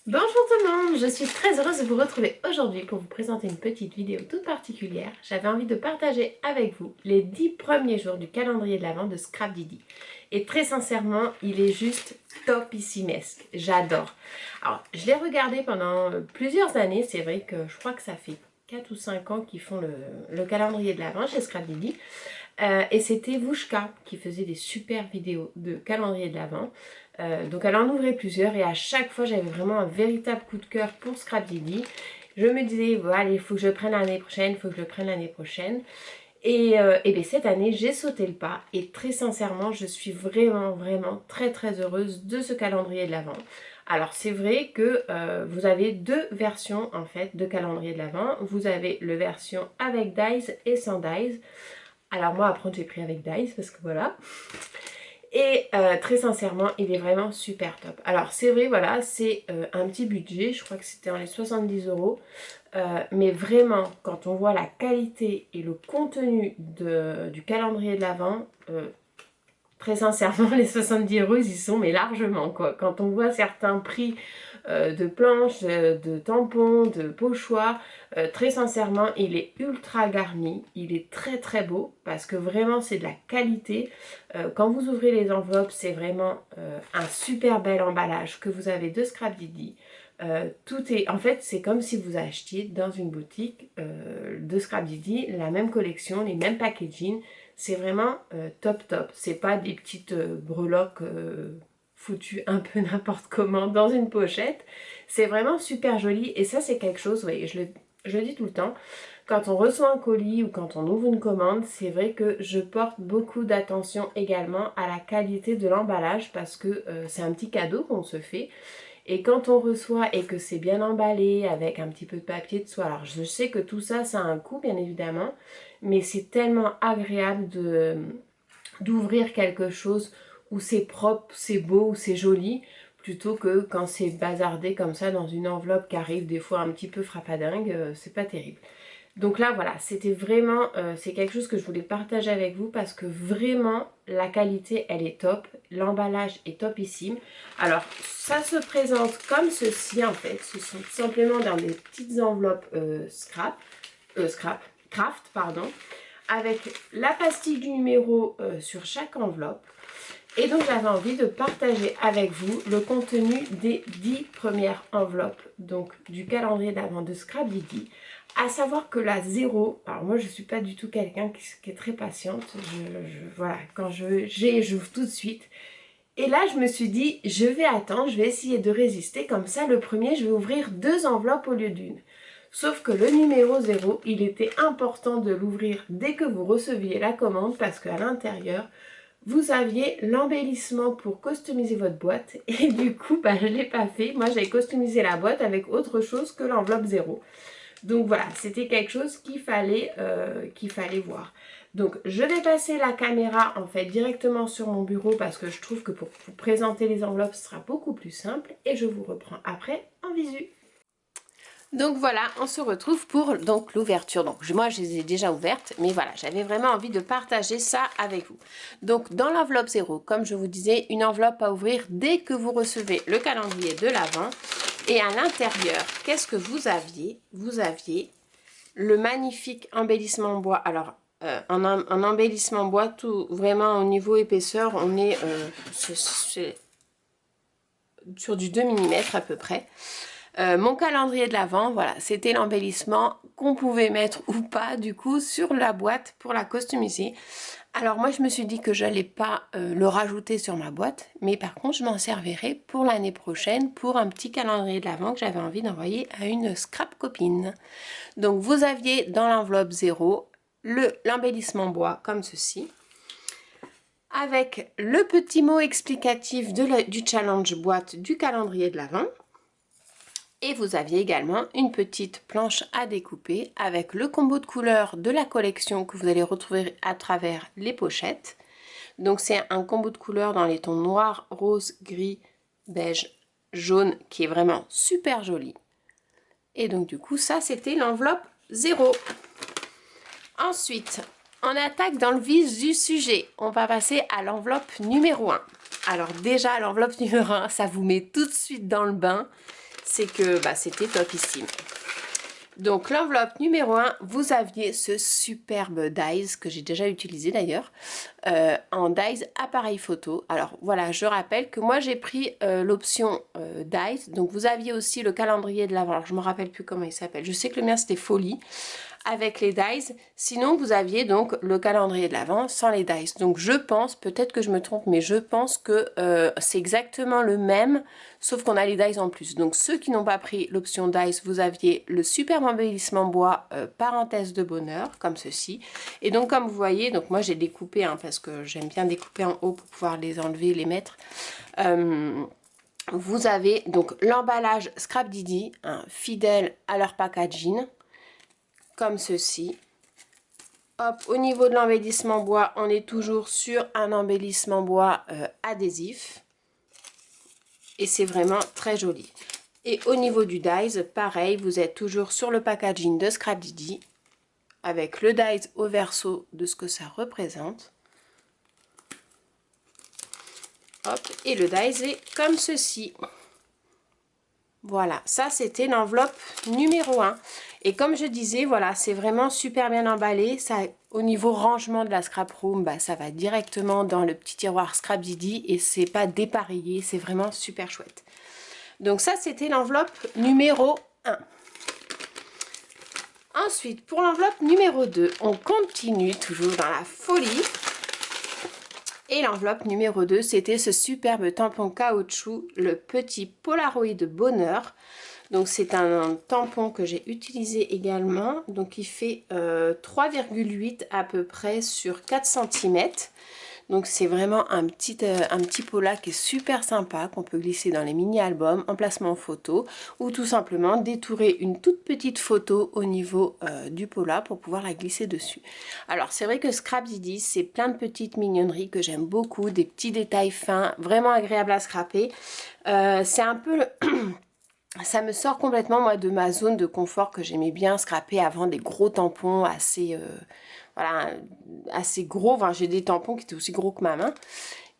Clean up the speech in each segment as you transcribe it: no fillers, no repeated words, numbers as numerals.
Bonjour tout le monde, je suis très heureuse de vous retrouver aujourd'hui pour vous présenter une petite vidéo toute particulière. J'avais envie de partager avec vous les 10 premiers jours du calendrier de l'Avent de Scrap Didi. Et très sincèrement, il est juste topissimesque, j'adore. Alors, je l'ai regardé pendant plusieurs années, c'est vrai que je crois que ça fait 4 ou 5 ans qu'ils font le calendrier de l'Avent chez Scrap Didi. Et c'était Vushka qui faisait des super vidéos de calendrier de l'Avent. Donc elle en ouvrait plusieurs et à chaque fois j'avais vraiment un véritable coup de cœur pour Scrap Didi. Je me disais, voilà, il faut que je prenne l'année prochaine, il faut que je prenne l'année prochaine. Et bien cette année, j'ai sauté le pas et très sincèrement, je suis vraiment très heureuse de ce calendrier de l'Avent. Alors c'est vrai que vous avez deux versions en fait de calendrier de l'Avent. Vous avez le version avec dies et sans dies. Alors moi après j'ai pris avec dies parce que voilà. Et très sincèrement, il est vraiment super top. Alors c'est vrai, voilà, c'est un petit budget, je crois que c'était dans les 70 euros. Mais vraiment, quand on voit la qualité et le contenu du calendrier de l'Avent, très sincèrement, les 70 euros, ils y sont, mais largement, quoi. Quand on voit certains prix de planches, de tampons, de pochoirs, très sincèrement, il est ultra garni. Il est très beau parce que vraiment, c'est de la qualité. Quand vous ouvrez les enveloppes, c'est vraiment un super bel emballage que vous avez de Scrap Didi. Tout est, en fait, c'est comme si vous achetiez dans une boutique de Scrap Didi la même collection, les mêmes packaging. C'est vraiment top. C'est pas des petites breloques foutues un peu n'importe comment dans une pochette. C'est vraiment super joli et ça c'est quelque chose, vous voyez, je le dis tout le temps. Quand on reçoit un colis ou quand on ouvre une commande, c'est vrai que je porte beaucoup d'attention également à la qualité de l'emballage parce que c'est un petit cadeau qu'on se fait. Et quand on reçoit et que c'est bien emballé avec un petit peu de papier de soie, alors je sais que tout ça, ça a un coût bien évidemment, mais c'est tellement agréable d'ouvrir quelque chose où c'est propre, c'est beau, où c'est joli, plutôt que quand c'est bazardé comme ça dans une enveloppe qui arrive des fois un petit peu frappadingue, c'est pas terrible. Donc là voilà, c'était vraiment, c'est quelque chose que je voulais partager avec vous parce que vraiment la qualité elle est top, l'emballage est topissime. Alors ça se présente comme ceci en fait, ce sont tout simplement dans des petites enveloppes craft pardon, avec la pastille du numéro sur chaque enveloppe. Et donc j'avais envie de partager avec vous le contenu des 10 premières enveloppes donc du calendrier d'avant de Scrap Didi. À savoir que la 0, alors moi je suis pas du tout quelqu'un qui est très patiente, voilà, quand j'ouvre tout de suite. Et là je me suis dit, je vais attendre, je vais essayer de résister, comme ça le premier je vais ouvrir 2 enveloppes au lieu d'une. Sauf que le numéro 0, il était important de l'ouvrir dès que vous receviez la commande parce qu'à l'intérieur, vous aviez l'embellissement pour customiser votre boîte et du coup je ne l'ai pas fait. Moi j'avais customisé la boîte avec autre chose que l'enveloppe 0. Donc voilà, c'était quelque chose qu'il fallait voir. Donc je vais passer la caméra en fait directement sur mon bureau parce que je trouve que pour vous présenter les enveloppes ce sera beaucoup plus simple et je vous reprends après en visu. Donc voilà, on se retrouve pour donc l'ouverture. Donc moi je les ai déjà ouvertes, mais voilà, j'avais vraiment envie de partager ça avec vous. Donc dans l'enveloppe 0, comme je vous disais, une enveloppe à ouvrir dès que vous recevez le calendrier de l'Avent. Et à l'intérieur, qu'est-ce que vous aviez? Vous aviez le magnifique embellissement en bois. Alors un embellissement bois, tout vraiment au niveau épaisseur, on est sur du 2 mm à peu près. Mon calendrier de l'Avent, voilà, c'était l'embellissement qu'on pouvait mettre ou pas du coup sur la boîte pour la customiser. Alors moi je me suis dit que j'allais pas le rajouter sur ma boîte, mais par contre je m'en servirai pour l'année prochaine pour un petit calendrier de l'Avent que j'avais envie d'envoyer à une scrap copine. Donc vous aviez dans l'enveloppe 0 l'embellissement bois comme ceci, avec le petit mot explicatif du challenge boîte du calendrier de l'Avent. Et vous aviez également une petite planche à découper avec le combo de couleurs de la collection que vous allez retrouver à travers les pochettes. Donc c'est un combo de couleurs dans les tons noir, rose, gris, beige, jaune qui est vraiment super joli. Et donc du coup ça c'était l'enveloppe 0. Ensuite on attaque dans le vif du sujet. On va passer à l'enveloppe numéro 1. Alors déjà l'enveloppe numéro 1 ça vous met tout de suite dans le bain. c'est que bah, c'était topissime. Donc l'enveloppe numéro 1, vous aviez ce superbe dies que j'ai déjà utilisé d'ailleurs, en dies appareil photo. Alors voilà, je rappelle que moi j'ai pris l'option dies, donc vous aviez aussi le calendrier de l'Avent. Alors je ne me rappelle plus comment il s'appelle, je sais que le mien c'était Folie avec les dies, sinon vous aviez donc le calendrier de l'Avent sans les dies. Donc je pense, peut-être que je me trompe, mais je pense que c'est exactement le même, sauf qu'on a les dies en plus. Donc ceux qui n'ont pas pris l'option dies, vous aviez le superbe embellissement bois parenthèse de bonheur, comme ceci. Et donc comme vous voyez, donc moi j'ai découpé, hein, parce que j'aime bien découper en haut pour pouvoir les enlever, les mettre. Vous avez donc l'emballage Scrap Didi, hein, fidèle à leur packaging, comme ceci. Hop, au niveau de l'embellissement bois, on est toujours sur un embellissement bois adhésif. Et c'est vraiment très joli. Et au niveau du dies, pareil, vous êtes toujours sur le packaging de Scrap Didi, avec le dies au verso de ce que ça représente. Hop, et le dies est comme ceci. Voilà, ça c'était l'enveloppe numéro 1. Et comme je disais, voilà, c'est vraiment super bien emballé. Ça, au niveau rangement de la scrap room, bah, ça va directement dans le petit tiroir Scrap Didi et c'est pas dépareillé, c'est vraiment super chouette. Donc ça c'était l'enveloppe numéro 1. Ensuite, pour l'enveloppe numéro 2, on continue toujours dans la folie. Et l'enveloppe numéro 2, c'était ce superbe tampon caoutchouc, le petit Polaroid de bonheur. Donc c'est un tampon que j'ai utilisé également. Donc il fait 3,8 à peu près sur 4 cm. Donc c'est vraiment un petit pola qui est super sympa, qu'on peut glisser dans les mini-albums, emplacement photo, ou tout simplement détourer une toute petite photo au niveau du pola pour pouvoir la glisser dessus. Alors c'est vrai que Scrap Didi, c'est plein de petites mignonneries que j'aime beaucoup, des petits détails fins, vraiment agréables à scraper. C'est un peu... Ça me sort complètement moi de ma zone de confort que j'aimais bien scraper avant, des gros tampons assez, voilà, assez gros. Enfin, j'ai des tampons qui étaient aussi gros que ma main.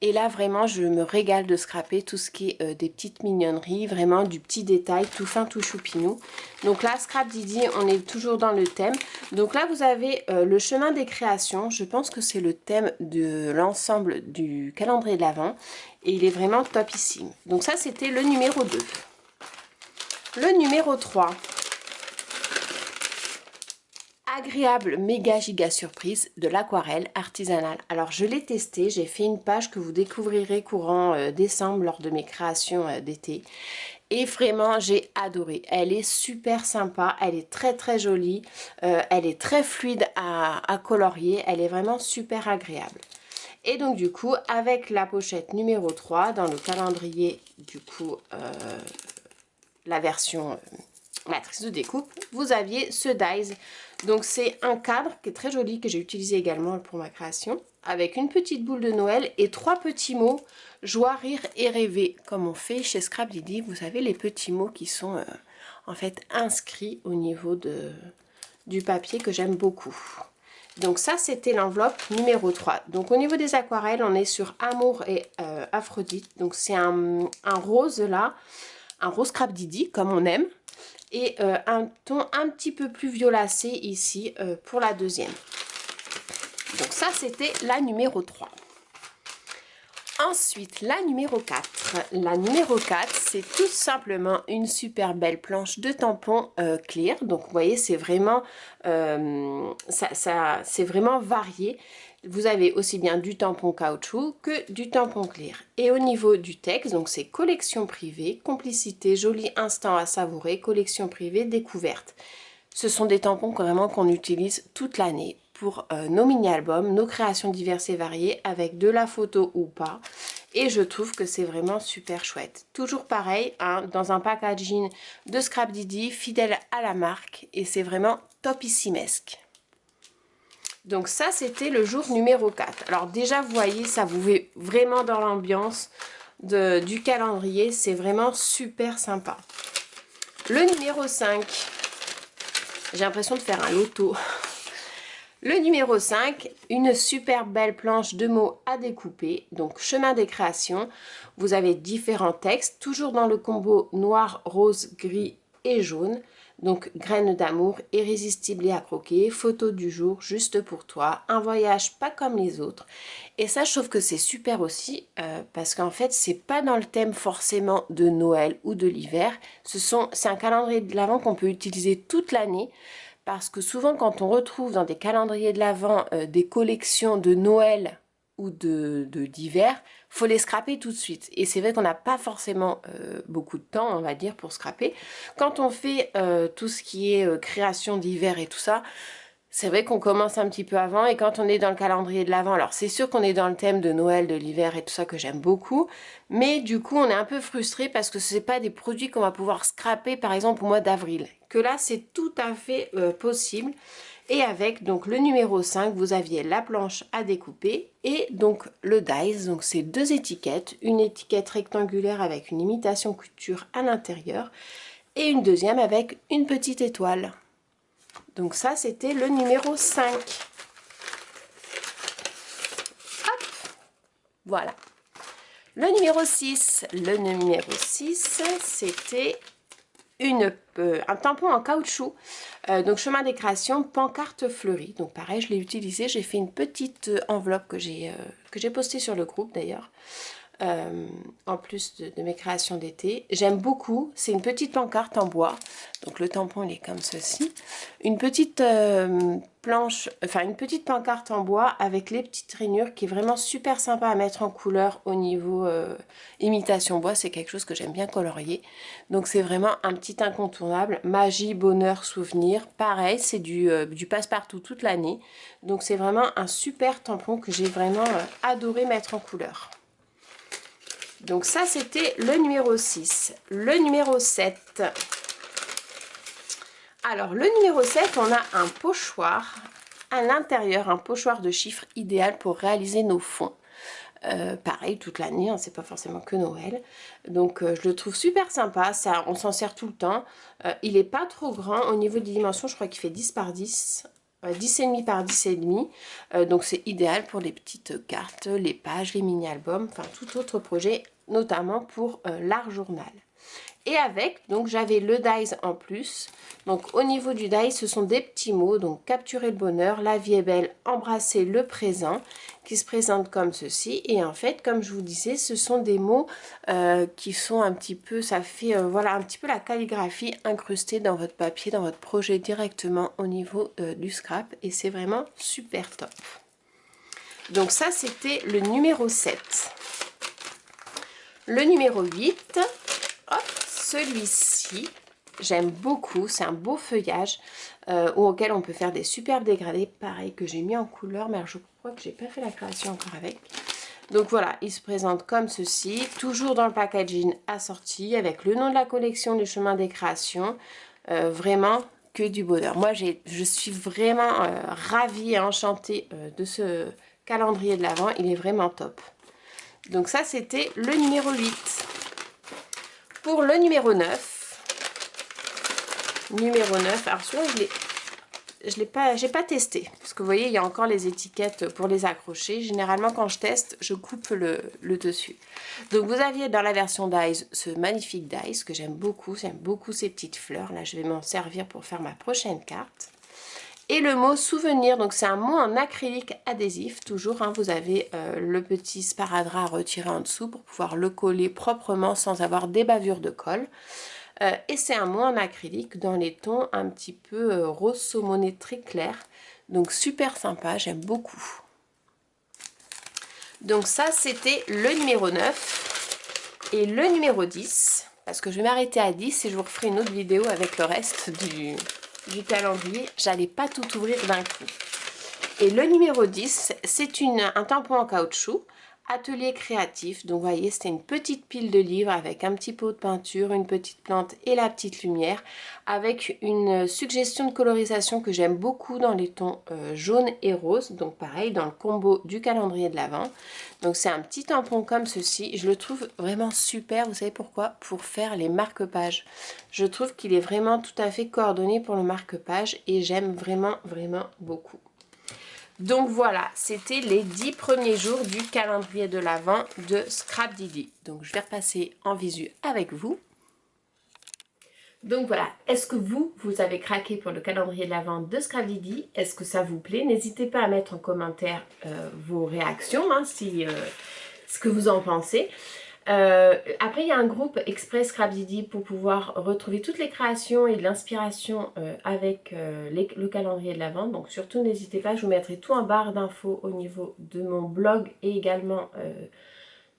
Et là vraiment je me régale de scraper tout ce qui est des petites mignonneries, vraiment du petit détail, tout fin, tout choupinou. Donc là Scrap Didi, on est toujours dans le thème. Donc là vous avez le chemin des créations, je pense que c'est le thème de l'ensemble du calendrier de l'Avent. Et il est vraiment topissime. Donc ça c'était le numéro 2. Le numéro 3, agréable méga giga surprise de l'aquarelle artisanale. Alors je l'ai testé, j'ai fait une page que vous découvrirez courant décembre lors de mes créations d'été. Et vraiment j'ai adoré, elle est super sympa, elle est très jolie, elle est très fluide à colorier, elle est vraiment super agréable. Et donc du coup avec la pochette numéro 3 dans le calendrier du coup la version matrice de découpe, vous aviez ce dies. Donc c'est un cadre qui est très joli, que j'ai utilisé également pour ma création, avec une petite boule de Noël et 3 petits mots, joie, rire et rêver, comme on fait chez Scrap Didi. Vous savez, les petits mots qui sont en fait inscrits au niveau du papier, que j'aime beaucoup. Donc ça c'était l'enveloppe numéro 3. Donc au niveau des aquarelles, on est sur Amour et Aphrodite. Donc c'est un rose là, un rose Scrap Didi comme on aime. Et un ton un petit peu plus violacé ici pour la deuxième. Donc ça c'était la numéro 3. Ensuite la numéro 4. La numéro 4 c'est tout simplement une super belle planche de tampons clear. Donc vous voyez c'est vraiment, c'est vraiment varié. Vous avez aussi bien du tampon caoutchouc que du tampon clear. Et au niveau du texte, donc c'est collection privée, complicité, joli instant à savourer, collection privée, découverte. Ce sont des tampons vraiment qu'on utilise toute l'année pour nos mini-albums, nos créations diverses et variées avec de la photo ou pas. Et je trouve que c'est vraiment super chouette. Toujours pareil, hein, dans un packaging de Scrap Didi, fidèle à la marque. Et c'est vraiment topissimesque. Donc ça c'était le jour numéro 4. Alors déjà vous voyez, ça vous met vraiment dans l'ambiance du calendrier. C'est vraiment super sympa. Le numéro 5. J'ai l'impression de faire un loto. Le numéro 5, une super belle planche de mots à découper, donc chemin des créations. Vous avez différents textes, toujours dans le combo noir, rose, gris et jaune. Donc graines d'amour, irrésistible et à croquer, photo du jour, juste pour toi, un voyage pas comme les autres. Et ça, je trouve que c'est super aussi parce qu'en fait, c'est pas dans le thème forcément de Noël ou de l'hiver. C'est un calendrier de l'Avent qu'on peut utiliser toute l'année. Parce que souvent, quand on retrouve dans des calendriers de l'Avent des collections de Noël ou d'hiver, faut les scraper tout de suite. Et c'est vrai qu'on n'a pas forcément beaucoup de temps, on va dire, pour scraper. Quand on fait tout ce qui est création d'hiver et tout ça, c'est vrai qu'on commence un petit peu avant, et quand on est dans le calendrier de l'Avent, alors c'est sûr qu'on est dans le thème de Noël, de l'hiver et tout ça que j'aime beaucoup, mais du coup on est un peu frustré parce que ce n'est pas des produits qu'on va pouvoir scraper par exemple au mois d'avril. Que là c'est tout à fait possible. Et avec donc le numéro 5, vous aviez la planche à découper et donc le dies, donc c'est deux étiquettes, une étiquette rectangulaire avec une imitation couture à l'intérieur et une deuxième avec une petite étoile. Donc ça, c'était le numéro 5. Hop, voilà. Le numéro 6. Le numéro 6, c'était un tampon en caoutchouc. Donc chemin des créations, pancarte fleurie. Donc pareil, je l'ai utilisé. J'ai fait une petite enveloppe que j'ai postée sur le groupe d'ailleurs. En plus de mes créations d'été. J'aime beaucoup, c'est une petite pancarte en bois, donc le tampon il est comme ceci. Une petite planche, enfin une petite pancarte en bois avec les petites rainures qui est vraiment super sympa à mettre en couleur au niveau imitation bois, c'est quelque chose que j'aime bien colorier. Donc c'est vraiment un petit incontournable, magie, bonheur, souvenir. Pareil, c'est du passe-partout toute l'année, donc c'est vraiment un super tampon que j'ai vraiment adoré mettre en couleur. Donc ça, c'était le numéro 6. Le numéro 7. Alors, le numéro 7, on a un pochoir. À l'intérieur, un pochoir de chiffres idéal pour réaliser nos fonds. Pareil, toute l'année, hein, c'est pas forcément que Noël. Donc, je le trouve super sympa. Ça, on s'en sert tout le temps. Il n'est pas trop grand. Au niveau des dimensions, je crois qu'il fait 10 par 10. 10,5 par 10,5. Donc c'est idéal pour les petites cartes, les pages, les mini-albums, enfin tout autre projet, notamment pour l'art journal. Et avec, donc j'avais le dies en plus. Donc au niveau du dies, ce sont des petits mots. Donc capturer le bonheur, la vie est belle, embrasser le présent, qui se présentent comme ceci. Et en fait, comme je vous disais, ce sont des mots qui sont un petit peu, ça fait voilà un petit peu la calligraphie incrustée dans votre papier, dans votre projet directement au niveau du scrap. Et c'est vraiment super top. Donc ça, c'était le numéro 7. Le numéro 8, hop, celui-ci, j'aime beaucoup, c'est un beau feuillage auquel on peut faire des superbes dégradés, pareil que j'ai mis en couleur, mais je crois que j'ai pas fait la création encore avec. Donc voilà, il se présente comme ceci, toujours dans le packaging assorti, avec le nom de la collection, les chemins des créations, vraiment que du bonheur. Moi, je suis vraiment ravie et enchantée de ce calendrier de l'Avent, il est vraiment top. Donc ça, c'était le numéro 8. Pour le numéro 9, alors celui-là, j'ai pas testé. Parce que vous voyez, il y a encore les étiquettes pour les accrocher. Généralement, quand je teste, je coupe le dessus. Donc vous aviez dans la version dies ce magnifique dies que j'aime beaucoup ces petites fleurs. Là, je vais m'en servir pour faire ma prochaine carte. Et le mot souvenir, donc c'est un mot en acrylique adhésif, toujours, hein, vous avez le petit sparadrap à retirer en dessous pour pouvoir le coller proprement sans avoir des bavures de colle. Et c'est un mot en acrylique dans les tons un petit peu rose saumoné très clair, donc super sympa, j'aime beaucoup. Donc ça, c'était le numéro 9 et le numéro 10, parce que je vais m'arrêter à 10 et je vous referai une autre vidéo avec le reste du calendrier, j'allais pas tout ouvrir d'un coup. Et le numéro 10, c'est un tampon en caoutchouc, atelier créatif. Donc vous voyez, c'était une petite pile de livres avec un petit pot de peinture, une petite plante et la petite lumière, avec une suggestion de colorisation que j'aime beaucoup dans les tons jaune et rose. Donc pareil, dans le combo du calendrier de l'Avent. Donc c'est un petit tampon comme ceci. Je le trouve vraiment super. Vous savez pourquoi? Pour faire les marque-pages. Je trouve qu'il est vraiment tout à fait coordonné pour le marque-page et j'aime vraiment beaucoup. Donc voilà, c'était les 10 premiers jours du calendrier de l'Avent de Scrapdiddy. Donc je vais repasser en visu avec vous. Donc voilà, est-ce que vous avez craqué pour le calendrier de l'Avent de Scrapdiddy? Est-ce que ça vous plaît? N'hésitez pas à mettre en commentaire vos réactions, hein, ce que vous en pensez. Après, il y a un groupe Express Scrapdiddy pour pouvoir retrouver toutes les créations et de l'inspiration avec le calendrier de l'Avent. Donc surtout, n'hésitez pas, je vous mettrai tout en barre d'infos au niveau de mon blog et également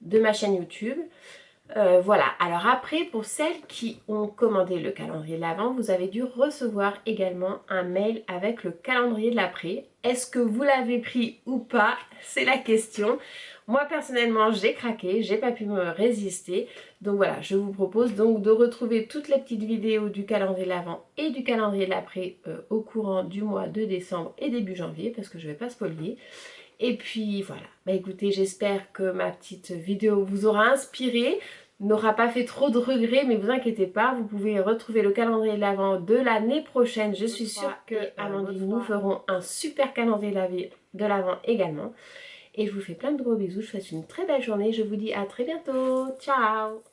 de ma chaîne YouTube. Voilà, alors après, pour celles qui ont commandé le calendrier de l'Avent, vous avez dû recevoir également un mail avec le calendrier de l'après. Est-ce que vous l'avez pris ou pas? C'est la question. Moi personnellement, j'ai craqué, j'ai pas pu me résister. Donc voilà, je vous propose donc de retrouver toutes les petites vidéos du calendrier de l'Avent et du calendrier de l'après au courant du mois de décembre et début janvier, parce que je vais pas spoiler. Et puis voilà, bah écoutez, j'espère que ma petite vidéo vous aura inspiré, n'aura pas fait trop de regrets, mais vous inquiétez pas, vous pouvez retrouver le calendrier de l'Avent de l'année prochaine. Je suis sûre que Amandine, nous ferons un super calendrier de l'Avent également. Et je vous fais plein de gros bisous, je vous souhaite une très belle journée, je vous dis à très bientôt, ciao!